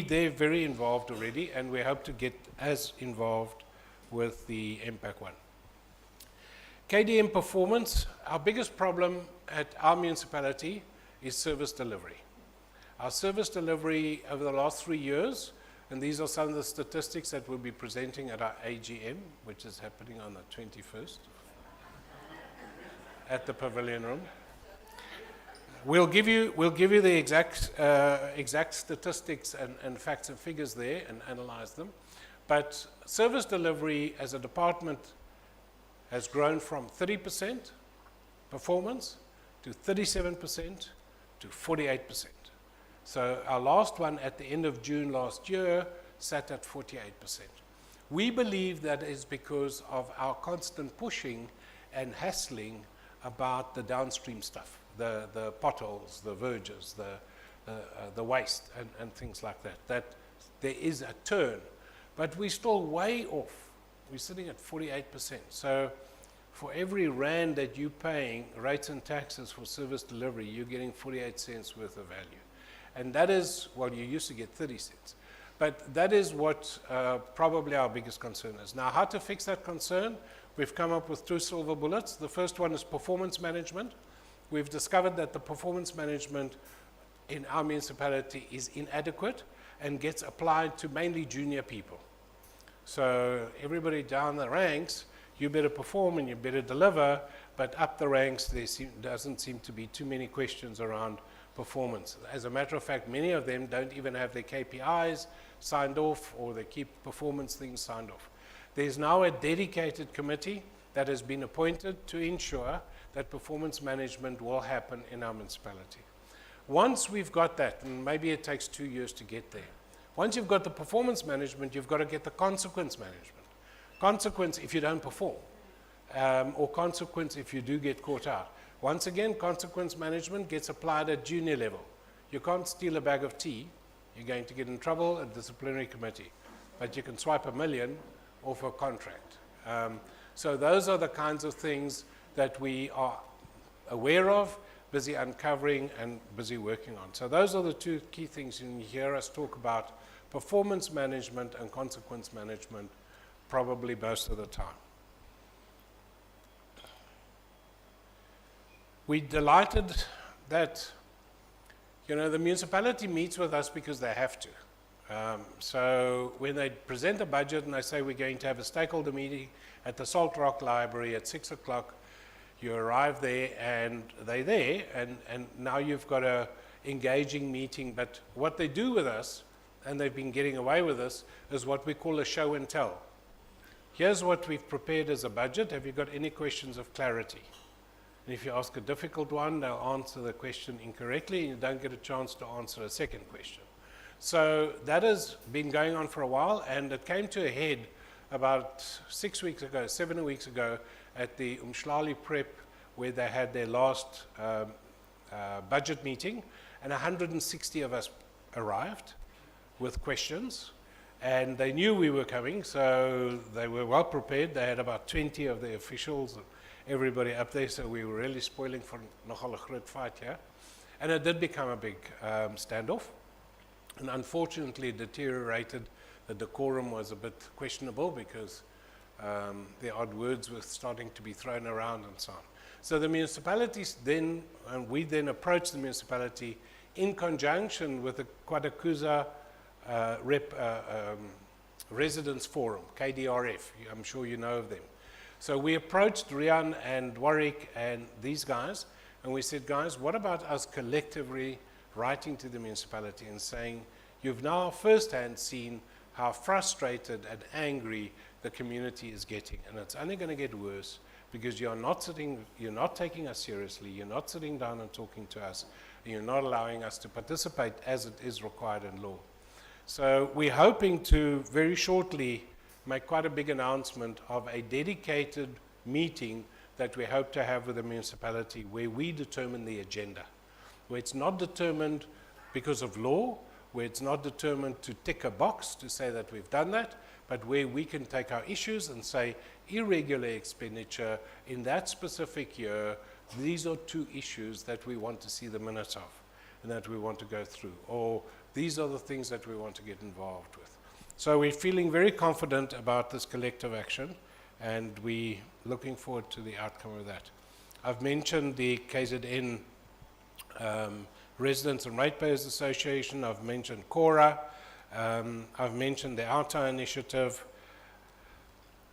[SPEAKER 3] they're very involved already, and we hope to get as involved with the MPAC one. KDM performance, our biggest problem at our municipality is service delivery. Our service delivery over the last 3 years, and these are some of the statistics that we'll be presenting at our AGM, which is happening on the 21st at the Pavilion Room. We'll give you the exact statistics and facts and figures there and analyze them. But service delivery as a department has grown from 30% performance to 37% to 48%. So our last one at the end of June last year sat at 48%. We believe that is because of our constant pushing and hassling about the downstream stuff. The potholes, the verges, the waste, and things like that. That there is a turn, but we're still way off. We're sitting at 48%. So for every rand that you're paying rates and taxes for service delivery, you're getting 48 cents worth of value. And that is, well, you used to get 30 cents. But that is what probably our biggest concern is. Now, how to fix that concern? We've come up with 2 silver bullets. The first one is performance management. We've discovered that the performance management in our municipality is inadequate and gets applied to mainly junior people. So everybody down the ranks, you better perform and you better deliver, but up the ranks there doesn't seem to be too many questions around performance. As a matter of fact, many of them don't even have their KPIs signed off or their key performance things signed off. There's now a dedicated committee that has been appointed to ensure that performance management will happen in our municipality. Once we've got that, and maybe it takes 2 years to get there, once you've got the performance management, you've got to get the consequence management. Consequence if you don't perform, or consequence if you do get caught out. Once again, consequence management gets applied at junior level. You can't steal a bag of tea. You're going to get in trouble at disciplinary committee. But you can swipe $1 million off a contract. So those are the kinds of things that we are aware of, busy uncovering and busy working on. So those are the 2 key things you hear us talk about: performance management and consequence management, probably most of the time. We're delighted that, the municipality meets with us because they have to. So when they present a budget and they say we're going to have a stakeholder meeting at the Salt Rock Library at 6 o'clock, you arrive there and they're there, and now you've got a engaging meeting. But what they do with us, and they've been getting away with this, is what we call a show and tell. Here's what we've prepared as a budget. Have you got any questions of clarity? And if you ask a difficult one, they'll answer the question incorrectly, and you don't get a chance to answer a second question. So that has been going on for a while, and it came to a head about 7 weeks ago, at the Umhlali Prep, where they had their last budget meeting, and 160 of us arrived with questions, and they knew we were coming, so they were well prepared. They had about 20 of the officials, everybody up there, so we were really spoiling for nogal 'n groot fight here. And it did become a big standoff, and unfortunately it deteriorated. The decorum was a bit questionable because the odd words were starting to be thrown around and so on. So the municipalities then, and we then approached the municipality in conjunction with the Kulakaza Residents Forum, KDRF. I'm sure you know of them. So we approached Rian and Warwick and these guys, and we said, guys, what about us collectively writing to the municipality and saying, you've now firsthand seen how frustrated and angry the community is getting, and it's only going to get worse because you're not taking us seriously, you're not sitting down and talking to us, and you're not allowing us to participate as it is required in law. So we're hoping to very shortly make quite a big announcement of a dedicated meeting that we hope to have with the municipality, where we determine the agenda, where it's not determined because of law, where it's not determined to tick a box to say that we've done that, but where we can take our issues and say, irregular expenditure in that specific year, these are 2 issues that we want to see the minutes of and that we want to go through, or these are the things that we want to get involved with. So we're feeling very confident about this collective action, and we're looking forward to the outcome of that. I've mentioned the KZN Residents and Ratepayers Association. I've mentioned CORA. I've mentioned the Outer Initiative.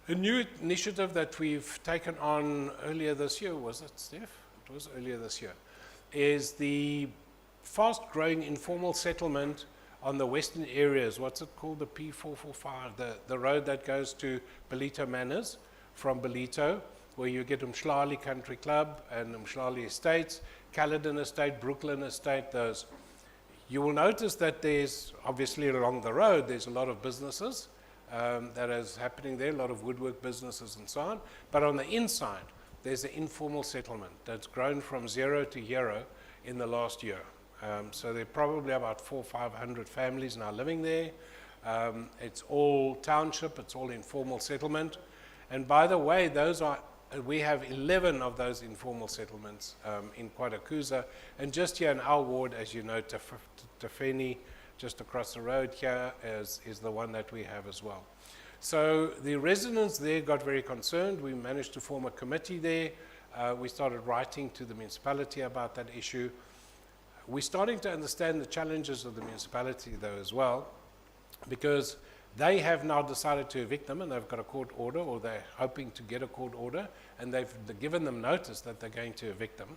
[SPEAKER 3] A new initiative that we've taken on earlier this year, was it, Steph? It was earlier this year, is the fast-growing informal settlement on the western areas. What's it called? The P445, the road that goes to Belito Manors from Belito, where you get Umhlali Country Club and Umhlali Estates, Caledon Estate, Brooklyn Estate, those. You will notice that there's, obviously along the road, there's a lot of businesses that is happening there, a lot of woodwork businesses and so on. But on the inside, there's an informal settlement that's grown from 0 to hero in the last year. So there are probably about 400 or 500 families now living there. It's all township, it's all informal settlement. And by the way, we have 11 of those informal settlements in Kulakaza. And just here in our ward, as you know, Tafeni, just across the road here is the one that we have as well. So the residents there got very concerned. We managed to form a committee there. We started writing to the municipality about that issue. We're starting to understand the challenges of the municipality though as well, because they have now decided to evict them, and they've got a court order, or they're hoping to get a court order, and they've given them notice that they're going to evict them.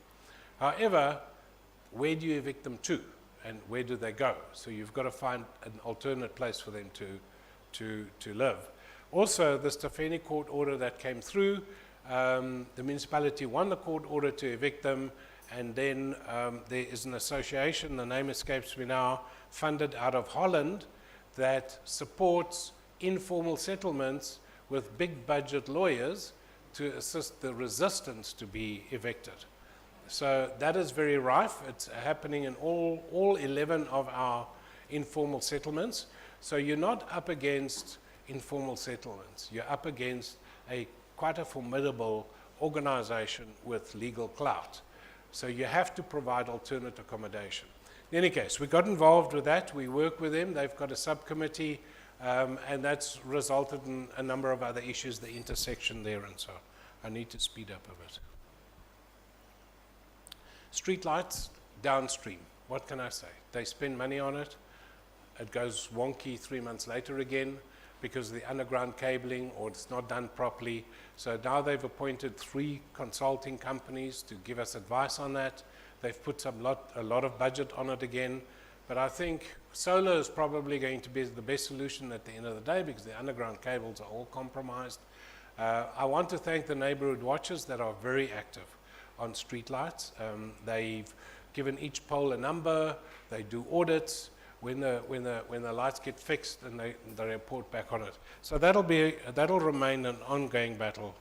[SPEAKER 3] However, where do you evict them to, and where do they go? So you've got to find an alternate place for them to live. Also, the Stefani court order that came through, the municipality won the court order to evict them, and then there is an association, the name escapes me now, funded out of Holland, that supports informal settlements with big budget lawyers to assist the resistance to be evicted. So that is very rife. It's happening in all 11 of our informal settlements. So you're not up against informal settlements. You're up against quite a formidable organization with legal clout. So you have to provide alternate accommodation. In any case, we got involved with that. We work with them. They've got a subcommittee, and that's resulted in a number of other issues, the intersection there and so on. I need to speed up a bit. Streetlights downstream. What can I say? They spend money on it. It goes wonky 3 months later again because of the underground cabling, or it's not done properly. So now they've appointed 3 consulting companies to give us advice on that. They've put a lot of budget on it again. But I think solar is probably going to be the best solution at the end of the day, because the underground cables are all compromised. I want to thank the neighborhood watchers that are very active on streetlights. They've given each pole a number. They do audits when the lights get fixed, and they report back on it. So that'll remain an ongoing battle.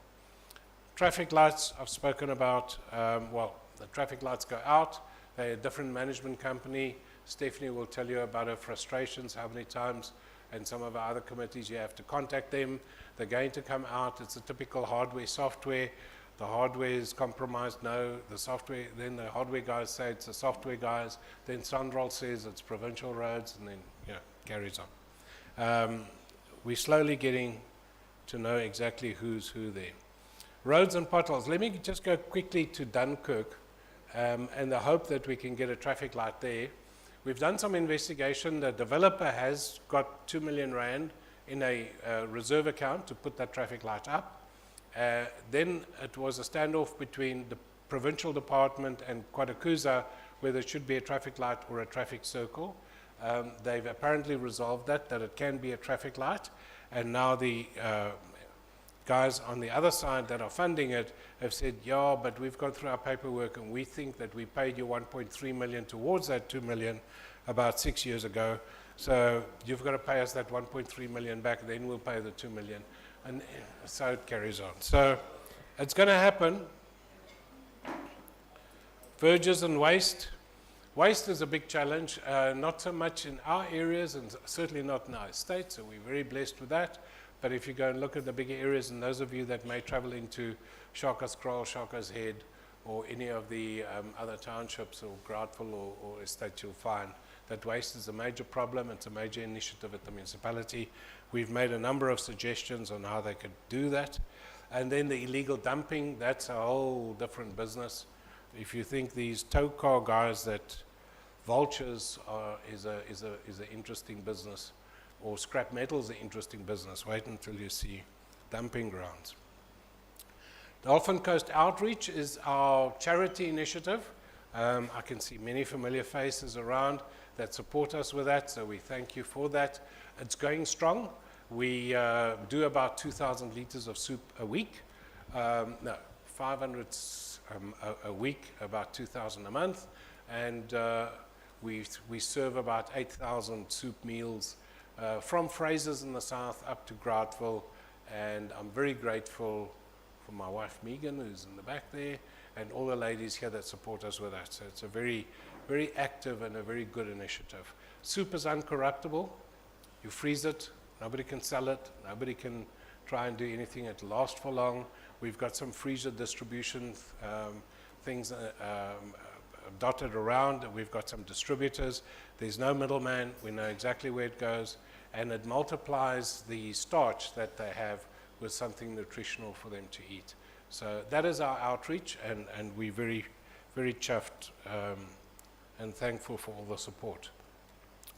[SPEAKER 3] Traffic lights I've spoken about. Well, the traffic lights go out. They're a different management company. Stephanie will tell you about her frustrations, how many times, and some of our other committees you have to contact them. They're going to come out. It's a typical hardware, software. The hardware is compromised, no. The software, then the hardware guys say it's the software guys. Then Sandral says it's provincial roads, and then, carries on. We're slowly getting to know exactly who's who there. Roads and potholes. Let me just go quickly to Dunkirk, and the hope that we can get a traffic light there. We've done some investigation. The developer has got 2 million rand in a reserve account to put that traffic light up. Then it was a standoff between the provincial department and Kulakaza where there should be a traffic light or a traffic circle. They've apparently resolved that it can be a traffic light, and now the guys on the other side that are funding it have said, yeah, but we've gone through our paperwork and we think that we paid you 1.3 million towards that 2 million about 6 years ago. So you've got to pay us that 1.3 million back, then we'll pay the 2 million. And so it carries on. So it's going to happen. Verges and waste. Waste is a big challenge, not so much in our areas and certainly not in our estate, so we're very blessed with that. But if you go and look at the bigger areas, and those of you that may travel into Shaka's Kraal, Shaka's Head, or any of the other townships or Groutville or estate, you'll find that waste is a major problem. It's a major initiative at the municipality. We've made a number of suggestions on how they could do that. And then the illegal dumping, that's a whole different business. If you think these tow car guys that vultures is an interesting business, or scrap metal is an interesting business, wait until you see dumping grounds. Dolphin Coast Outreach is our charity initiative. I can see many familiar faces around that support us with that, so we thank you for that. It's going strong. We do about 2,000 liters of soup a week. 500 a week, about 2,000 a month, and we serve about 8,000 soup meals from Fraser's in the south up to Groutville, and I'm very grateful for my wife Megan, who's in the back there, and all the ladies here that support us with that. So it's a very, very active and a very good initiative. Soup is uncorruptible. You freeze it, nobody can sell it, nobody can try and do anything. It lasts for long. We've got some freezer distribution things, dotted around. We've got some distributors. There's no middleman. We know exactly where it goes, and it multiplies the starch that they have with something nutritional for them to eat. So that is our outreach, and we're very, very chuffed and thankful for all the support.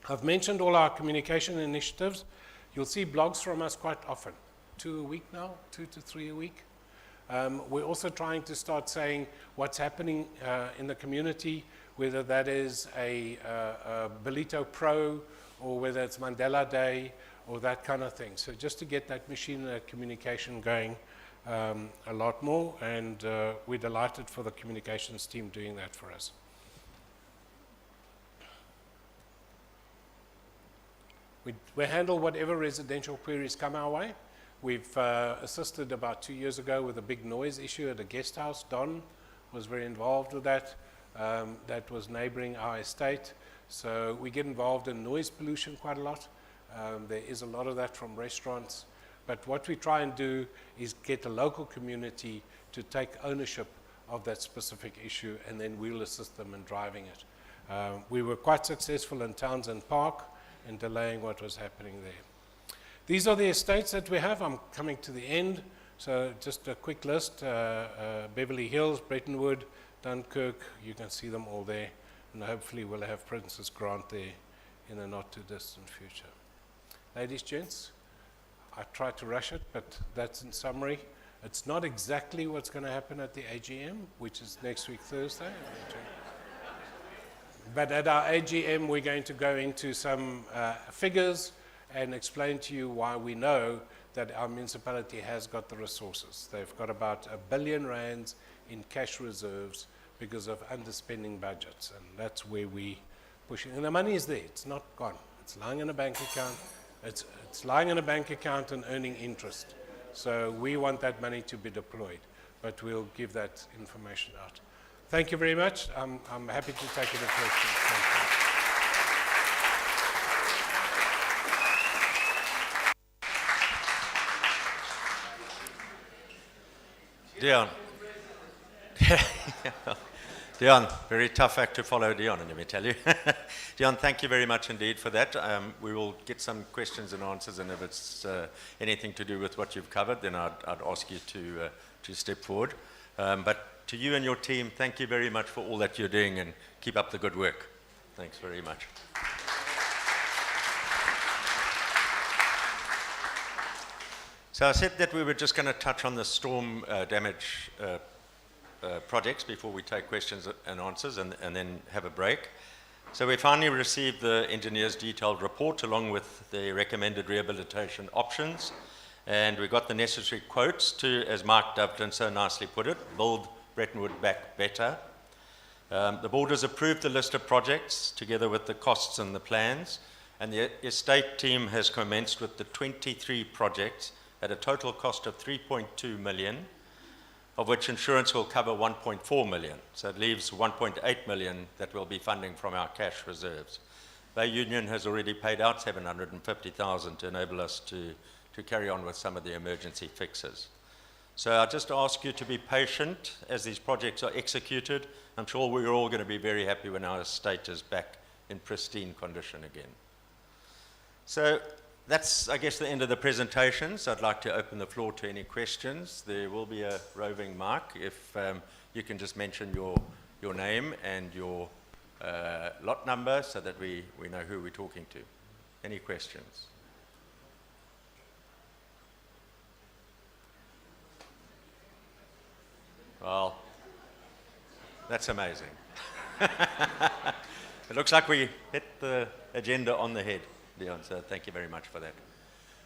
[SPEAKER 3] I've mentioned all our communication initiatives. You'll see blogs from us quite often, 2 a week now, 2 to 3 a week. We're also trying to start saying what's happening in the community, whether that is a Belito Pro or whether it's Mandela Day or that kind of thing. So just to get that machine and that communication going a lot more, and we're delighted for the communications team doing that for us. We handle whatever residential queries come our way. We've assisted about 2 years ago with a big noise issue at a guest house. Don was very involved with that. That was neighboring our estate. So we get involved in noise pollution quite a lot. There is a lot of that from restaurants. But what we try and do is get the local community to take ownership of that specific issue, and then we'll assist them in driving it. We were quite successful in Townsend Park in delaying what was happening there. These are the estates that we have. I'm coming to the end, so just a quick list. Beverly Hills, Brettenwood, Dunkirk, you can see them all there, and hopefully we'll have Princess Grant there in the not too distant future. Ladies, gents, I tried to rush it, but that's in summary. It's not exactly what's going to happen at the AGM, which is next week Thursday. But at our AGM, we're going to go into some figures and explain to you why we know that our municipality has got the resources. They've got about R1 billion in cash reserves because of underspending budgets, and that's where we pushing. And the money is there, it's not gone. It's lying in a bank account. It's lying in a bank account and earning interest. So we want that money to be deployed, but we'll give that information out. Thank you very much. I'm happy to take any questions. Thank you.
[SPEAKER 1] Dion. Dion, very tough act to follow, Dion, let me tell you. Dion, thank you very much indeed for that. We will get some questions and answers, and if it's anything to do with what you've covered, then I'd ask you to step forward. But to you and your team, thank you very much for all that you're doing, and keep up the good work. Thanks very much. So I said that we were just going to touch on the storm damage projects before we take questions and answers, and then have a break. So we finally received the engineer's detailed report along with the recommended rehabilitation options, and we got the necessary quotes to, as Mark Doveton so nicely put it, build Brettenwood back better. The board has approved the list of projects together with the costs and the plans, and the estate team has commenced with the 23 projects at a total cost of 3.2 million, of which insurance will cover 1.4 million. So it leaves 1.8 million that we'll be funding from our cash reserves. Bay Union has already paid out 750,000 to enable us to carry on with some of the emergency fixes. So I just ask you to be patient as these projects are executed. I'm sure we're all going to be very happy when our estate is back in pristine condition again. So that's, I guess, the end of the presentations. I'd like to open the floor to any questions. There will be a roving mic. If you can just mention your name and your lot number so that we know who we're talking to. Any questions? Well, that's amazing. It looks like we hit the agenda on the head, Dion, so thank you very much for that.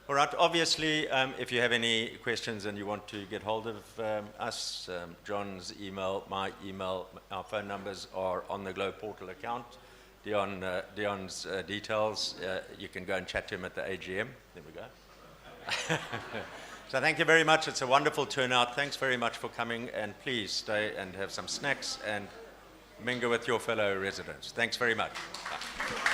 [SPEAKER 1] All right, obviously, if you have any questions and you want to get hold of us, John's email, my email, our phone numbers are on the Globe Portal account. Dion's details, you can go and chat to him at the AGM. There we go. So thank you very much. It's a wonderful turnout. Thanks very much for coming, and please stay and have some snacks and mingle with your fellow residents. Thanks very much. Bye.